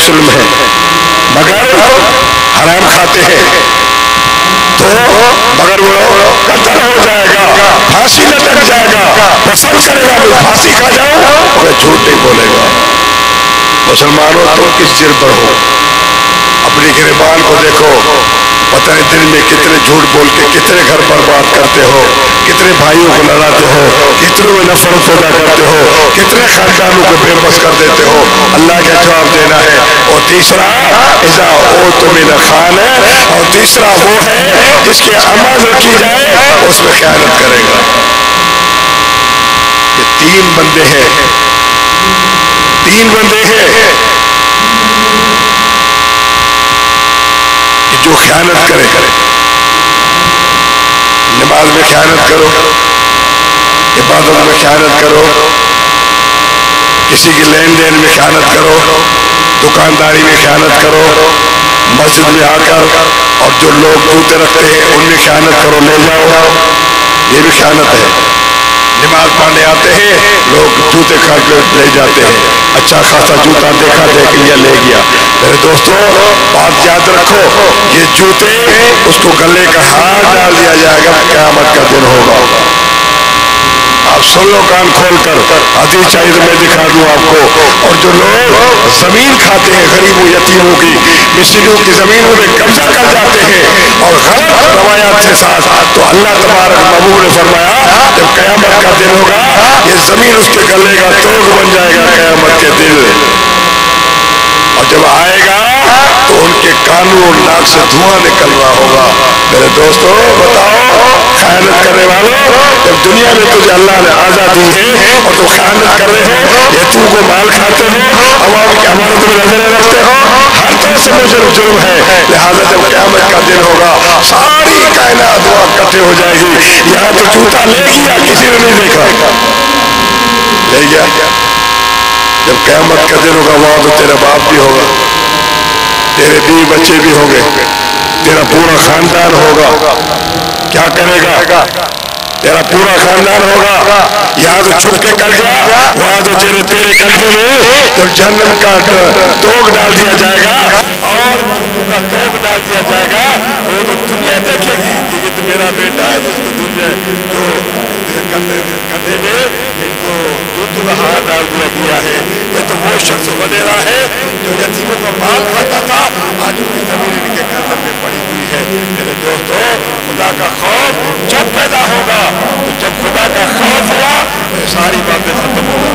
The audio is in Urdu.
مسلم ہیں مگر حرام کھاتے ہیں تو مگر وہ قتل ہو جائے گا، پھانسی لٹک جائے گا، پسند کرے گا میں پھانسی کھا جاؤں مگر جھوٹ نہیں بولے گا۔ مسلمانوں تم کس جرم پر ہو؟ اپنی گریبان کو دیکھو، پتہ نہیں دن میں کتنے جھوٹ بول کے کتنے گھر برباد کرتے ہو، کتنے بھائیوں کو لڑاتے ہو، کتنوں میں نفرت پیدا کرتے ہو، کتنے خاندانوں کو بے بس کر دیتے ہو۔ اللہ کا جواب دینا ہے۔ اور تیسرا اذا اوتم من خان ہے، اور تیسرا وہ ہے جس کی امانت رکھی جائے اس میں خیانت کرے گا۔ یہ تین بندے ہیں جو خیانت کرے نماز میں خیانت کرو، عبادت میں خیانت کرو، کسی کی لین دین میں خیانت کرو، دکانداری میں خیانت کرو، مسجد میں آ کر اور جو لوگ جوتے رکھتے ہیں ان میں خیانت کرو، لے جاؤ، یہ بھی خیانت ہے۔ نماز پڑھنے آتے ہیں لوگ جوتے کھا کے لے جاتے ہیں، اچھا خاصا جوتا دیکھا دیکھ لیا لے گیا۔ میرے دوستو بات یاد رکھو، یہ جوتے اس کو گلے کا ہار ڈال دیا جائے گا، قیامت کا دن ہوگا۔ آپ سن لو کان کھول کر، حدیث چاہیے تو میں دکھا دوں آپ کو۔ اور جو لوگ زمین کھاتے ہیں غریبوں یتیموں کی مسکینوں کی زمینوں میں قبضہ کر جاتے ہیں اور غلط روایات کے ساتھ، تو اللہ تبارک محبوب نے فرمایا جب قیامت کا دن ہوگا یہ زمین اس کے گلے کا توڑ بن جائے گا قیامت کے دن، اور جب آئے گا تو ان کے کانوں اور ناک سے دھواں نکل رہا ہوگا۔ میرے دوستو بتاؤ خیانت کرنے والوں، جب دنیا میں تجھے اللہ نے آزادی ہے اور تو خیانت کر رہے ہو، یتیموں کو مال کھاتے ہو، عوام کی امانت میں نظریں رکھتے ہو، ہر طرح سے مجرم جرم ہے۔ لہٰذا جب قیامت کا دن ہوگا ساری کائنات وہاں اکٹھے ہو جائے گی۔ یہاں تو جوتا لے گیا کسی نے نہیں دیکھا، لے گیا۔ جب قیامت کا دن ہوگا وہاں تو تیرا باپ بھی ہوگا، تیرے بیوی بچے بھی ہوں گے، تیرا پورا خاندان ہوگا۔ کیا کرے گا؟ تیرا پورا خاندان ہوگا۔ یہاں تو چھپ کے کر گیا، وہاں تو تیرے کندھے میں تو جہنم کا توق ڈال دیا جائے گا اور کا توق ڈال دیا جائے گا۔ وہ تو دنیا دیکھے گی کہ یہ تو میرا بیٹا ہے، اس کو دنیا جو کندھے میں تو ہاتھ ڈال دیا ہے، یہ تو وہ شخص وڈیرا ہے جو یتیموں کا مال کھاتا تھا، آج ان کی زمین ان کے گردن میں پڑی ہوئی ہے۔ میرے دوستو خدا کا خوف جب پیدا ہوگا، تو جب خدا کا خوف ہوا تو ساری باتیں ختم ہوگا۔